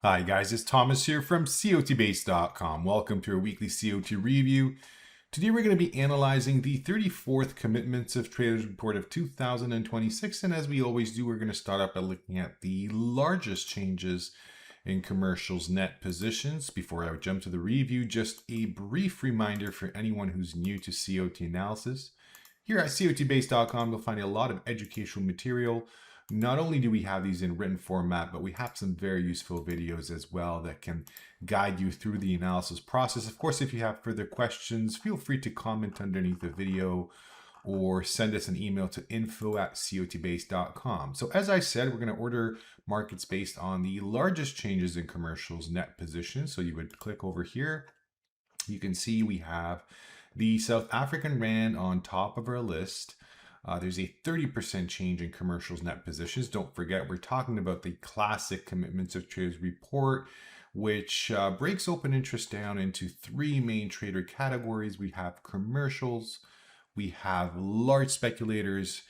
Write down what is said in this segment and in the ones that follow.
Hi guys, it's Thomas here from COTBASE.com. Welcome to our weekly COT review. Today we're going to be analyzing the 34th Commitments of Traders Report of 2026, and as we always do, we're going to start up by looking at the largest changes in commercials net positions. Before I jump to the review, just a brief reminder for anyone who's new to COT analysis. Here at COTBASE.com, you'll find a lot of educational material. Not only do we have these in written format, but we have some very useful videos as well that can guide you through the analysis process. Of course, if you have further questions, feel free to comment underneath the video or send us an email to info@cotbase.com. So as I said, we're going to order markets based on the largest changes in commercials net position. So you would click over here. You can see we have the South African Rand on top of our list. There's a 30% change in commercials net positions. Don't forget, we're talking about the classic Commitments of Traders report, which breaks open interest down into three main trader categories. We have commercials, we have large speculators,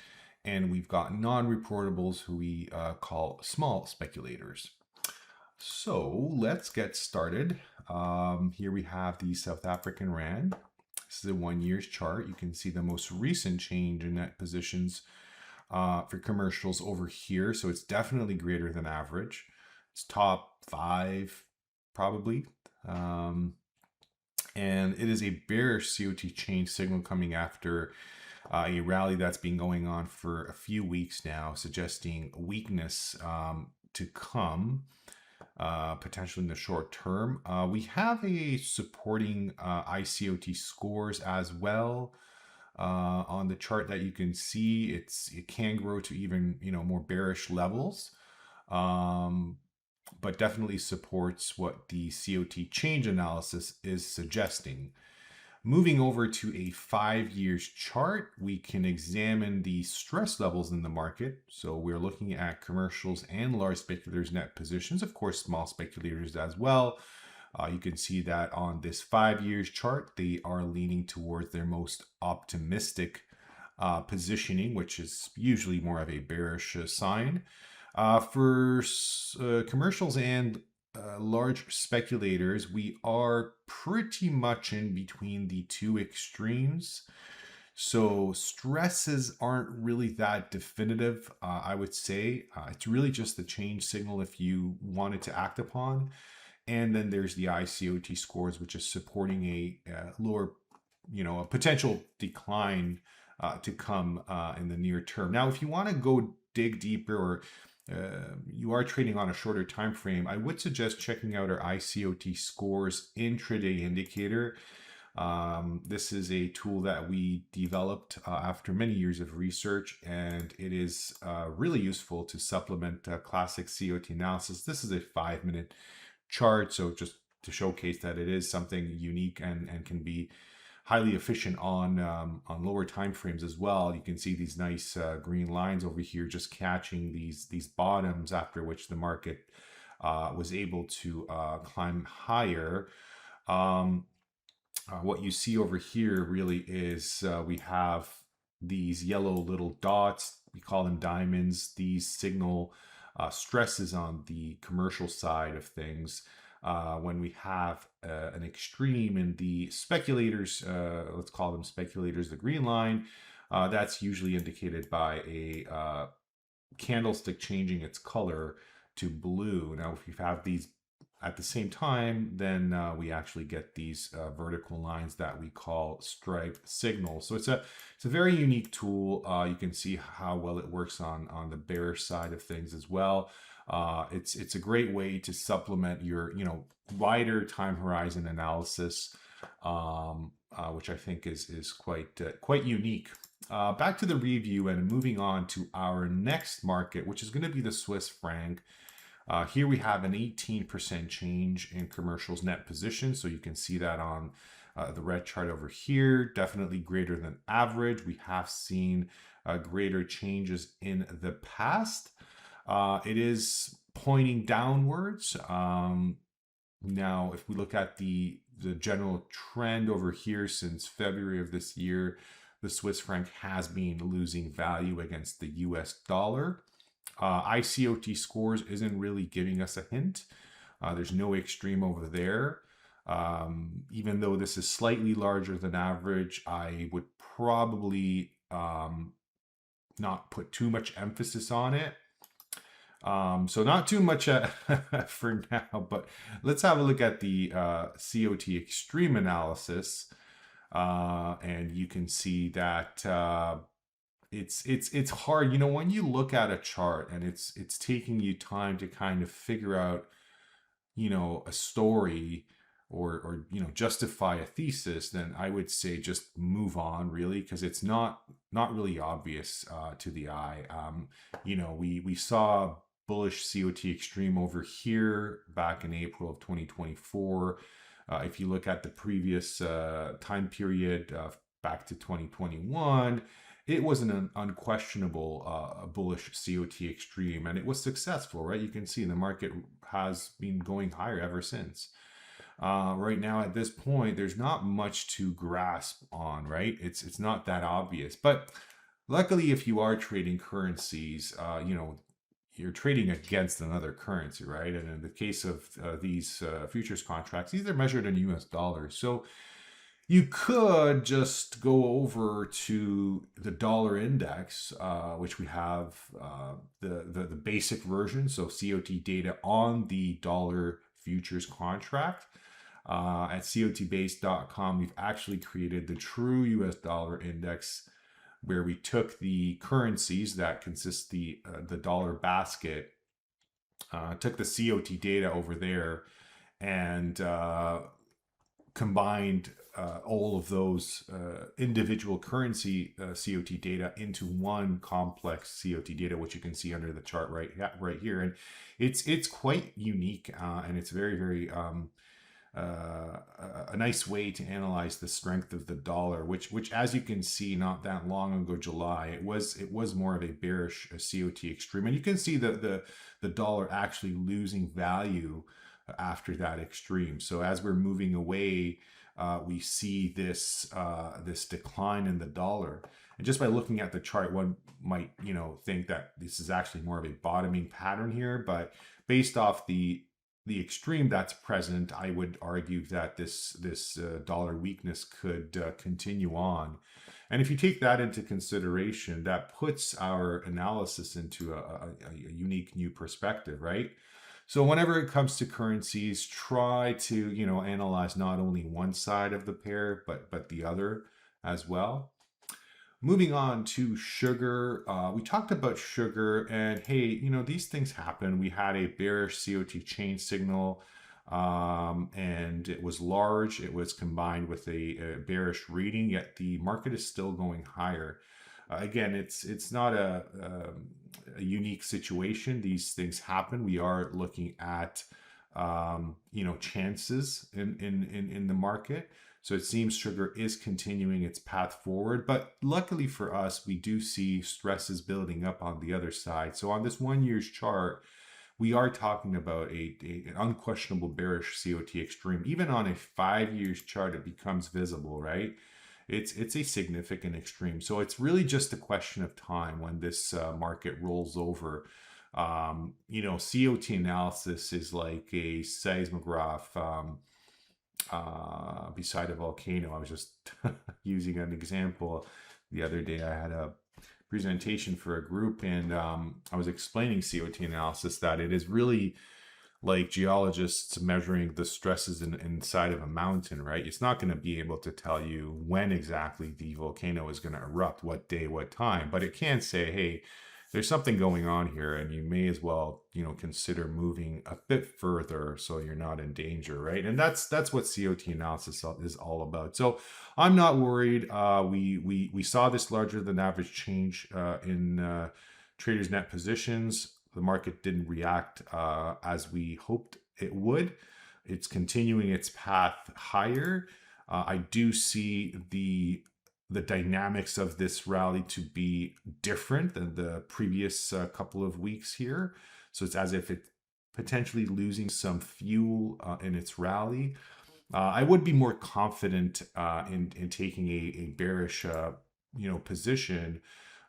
and we've got non-reportables who we call small speculators. So let's get started. Here we have the South African Rand. This is a 1 year's chart. You can see the most recent change in net positions for commercials over here. So it's definitely greater than average. It's top 5 probably. And it is a bearish COT change signal coming after a rally that's been going on for a few weeks now, suggesting weakness to come. Potentially in the short term. We have a supporting iCOT scores as well on the chart that you can see. It can grow to even more bearish levels, but definitely supports what the COT change analysis is suggesting. Moving over to a 5 years chart, we can examine the stress levels in the market. So we're looking at commercials and large speculators net positions, of course, small speculators as well. You can see that on this 5 years chart, they are leaning towards their most optimistic positioning, which is usually more of a bearish sign. For commercials and large speculators, we are pretty much in between the two extremes. So stresses aren't really that definitive, I would say. It's really just the change signal if you wanted to act upon. And then there's the iCOT scores, which is supporting a lower, a potential decline to come in the near term. Now, if you want to go dig deeper or you are trading on a shorter time frame, I would suggest checking out our iCOT scores intraday indicator. This is a tool that we developed after many years of research, and it is really useful to supplement classic COT analysis. This is a 5-minute chart, so just to showcase that it is something unique and can be highly efficient on lower time frames as well. You can see these nice green lines over here just catching these bottoms, after which the market was able to climb higher. What you see over here really is we have these yellow little dots. We call them diamonds. These signal stresses on the commercial side of things. When we have an extreme in the speculators, let's call them speculators, the green line, that's usually indicated by a candlestick changing its color to blue. Now, if you have these at the same time, then we actually get these vertical lines that we call stripe signals. So it's a very unique tool. You can see how well it works on the bearish side of things as well. It's a great way to supplement your wider time horizon analysis, which I think is quite unique. Back to the review and moving on to our next market, which is going to be the Swiss franc. Here we have an 18% change in commercials net position. So you can see that on the red chart over here, definitely greater than average. We have seen greater changes in the past. It is pointing downwards. Now, if we look at the general trend over here since February of this year, the Swiss franc has been losing value against the US dollar. iCOT scores isn't really giving us a hint. There's no extreme over there. Even though this is slightly larger than average, I would probably not put too much emphasis on it. So not too much for now, but let's have a look at the COT Extreme analysis. And you can see that it's hard, you know, when you look at a chart and it's taking you time to kind of figure out, you know, a story or you know, justify a thesis, then I would say just move on, really, because it's not really obvious to the eye. You know, we saw bullish COT Extreme over here back in April of 2024. If you look at the previous time period back to 2021, it was an unquestionable bullish COT Extreme, and it was successful, right? You can see the market has been going higher ever since. Right now, at this point, there's not much to grasp on, right? It's not that obvious. But luckily, if you are trading currencies, you know, you're trading against another currency, right? And in the case of these futures contracts, these are measured in US dollars. So you could just go over to the dollar index, which we have the basic version, so COT data on the dollar futures contract. At COTBASE.com, we've actually created the true US dollar index, where we took the currencies that consist the dollar basket, took the COT data over there, and combined all of those individual currency COT data into one complex COT data, which you can see under the chart right here, and it's quite unique, and it's very a nice way to analyze the strength of the dollar, which as you can see, not that long ago, July, it was more of a bearish COT Extreme, and you can see the dollar actually losing value after that extreme. So as we're moving away, we see this decline in the dollar. And just by looking at the chart, one might, you know, think that this is actually more of a bottoming pattern here, but based off the extreme that's present, I would argue that this dollar weakness could continue on. And if you take that into consideration, that puts our analysis into a unique new perspective, right? So whenever it comes to currencies, try to, you know, analyze not only one side of the pair, but the other as well. Moving on to sugar, we talked about sugar, and hey, you know, these things happen. We had a bearish COT chain signal, and it was large. It was combined with a bearish reading, yet the market is still going higher. Again, it's not a unique situation. These things happen. We are looking at you know, chances in the market. So it seems sugar is continuing its path forward, but luckily for us, we do see stresses building up on the other side. So on this 1 year's chart, we are talking about an unquestionable bearish COT Extreme. Even on a 5 years chart, it becomes visible, right? It's a significant extreme. So it's really just a question of time when this market rolls over. You know, COT analysis is like a seismograph beside a volcano. I was just using an example the other day. I had a presentation for a group, and I was explaining COT analysis, that it is really like geologists measuring the stresses inside of a mountain, right? It's not going to be able to tell you when exactly the volcano is going to erupt, what day, what time, but it can say, hey, there's something going on here, and you may as well, you know, consider moving a bit further so you're not in danger, right? And that's what COT analysis is all about. So I'm not worried. We saw this larger than average change in traders' net positions. The market didn't react as we hoped it would. It's continuing its path higher. I do see the dynamics of this rally to be different than the previous couple of weeks here. So it's as if it's potentially losing some fuel in its rally. I would be more confident in taking a bearish you know, position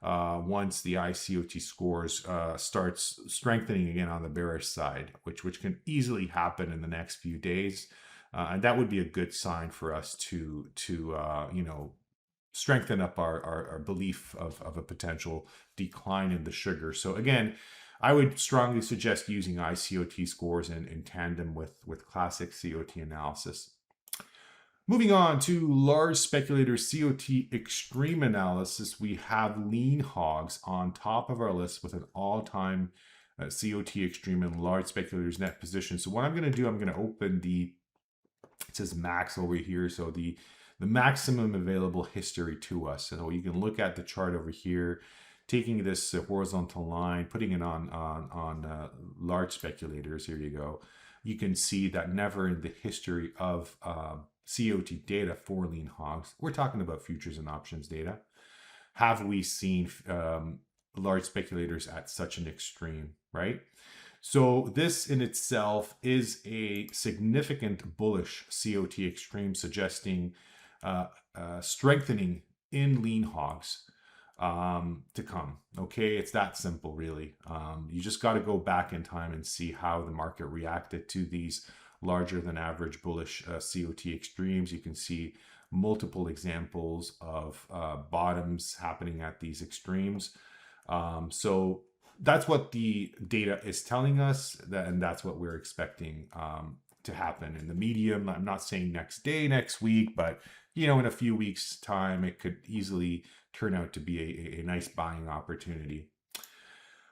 once the iCOT scores starts strengthening again on the bearish side, which can easily happen in the next few days. And that would be a good sign for us to strengthen up our belief of a potential decline in the sugar. So again, I would strongly suggest using iCOT scores in tandem with classic COT analysis. Moving on to large speculators COT Extreme analysis, we have lean hogs on top of our list with an all-time COT Extreme and large speculators net position. So what I'm going to do, I'm going to open it says max over here, so the maximum available history to us. So you can look at the chart over here, taking this horizontal line, putting it on large speculators. Here you go. You can see that never in the history of COT data for lean hogs, we're talking about futures and options data, have we seen large speculators at such an extreme, right? So this in itself is a significant bullish COT extreme, suggesting strengthening in lean hogs to come. Okay, it's that simple, really. You just got to go back in time and see how the market reacted to these larger than average bullish COT extremes. You can see multiple examples of bottoms happening at these extremes. So that's what the data is telling us, and that's what we're expecting to happen in the medium. I'm not saying next day, next week, but in a few weeks' time, it could easily turn out to be a nice buying opportunity.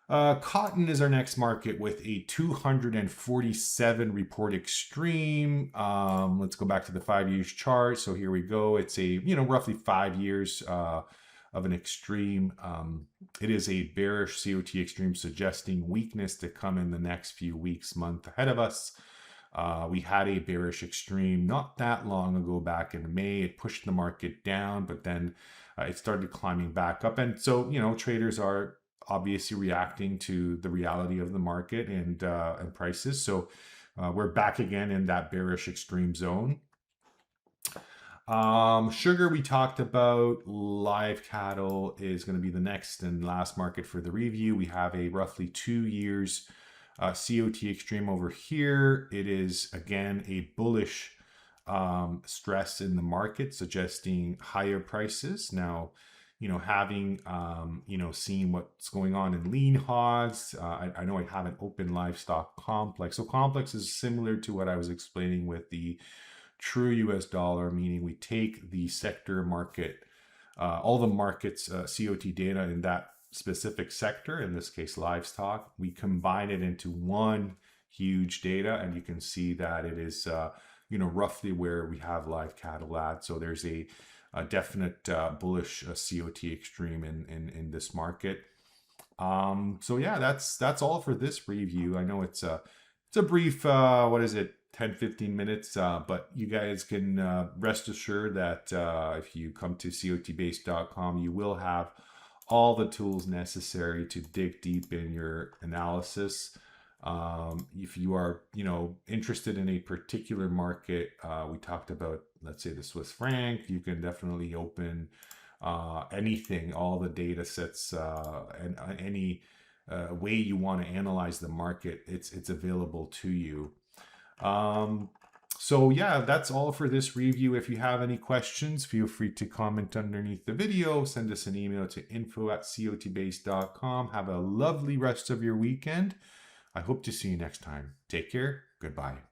Cotton is our next market with a 247 report extreme. Let's go back to the 5 years chart. So here we go. It's a roughly 5 years of an extreme. It is a bearish COT extreme, suggesting weakness to come in the next few weeks, month ahead of us. We had a bearish extreme not that long ago, back in May. It pushed the market down, but then it started climbing back up. And so, traders are obviously reacting to the reality of the market and prices. So we're back again in that bearish extreme zone. Sugar, we talked about. Live cattle is going to be the next and last market for the review. We have a roughly 2 years COT extreme over here. It is again a bullish stress in the market, suggesting higher prices. Now, having seen what's going on in lean hogs, I know I have an open livestock complex. So complex is similar to what I was explaining with the true US dollar, meaning we take the sector market, all the markets COT data in that specific sector, in this case livestock, we combine it into one huge data, and you can see that it is roughly where we have live cattle at. So there's a definite bullish COT extreme in this market. So yeah, that's all for this review. I know it's a brief 10-15 minutes, but you guys can rest assured that if you come to COTBASE.com, you will have all the tools necessary to dig deep in your analysis. If you are, interested in a particular market, we talked about, let's say, the Swiss franc, you can definitely open anything, all the data sets, and any way you want to analyze the market, it's available to you. So yeah, that's all for this review. If you have any questions, feel free to comment underneath the video. Send us an email to info@cotbase.com. Have a lovely rest of your weekend. I hope to see you next time. Take care. Goodbye.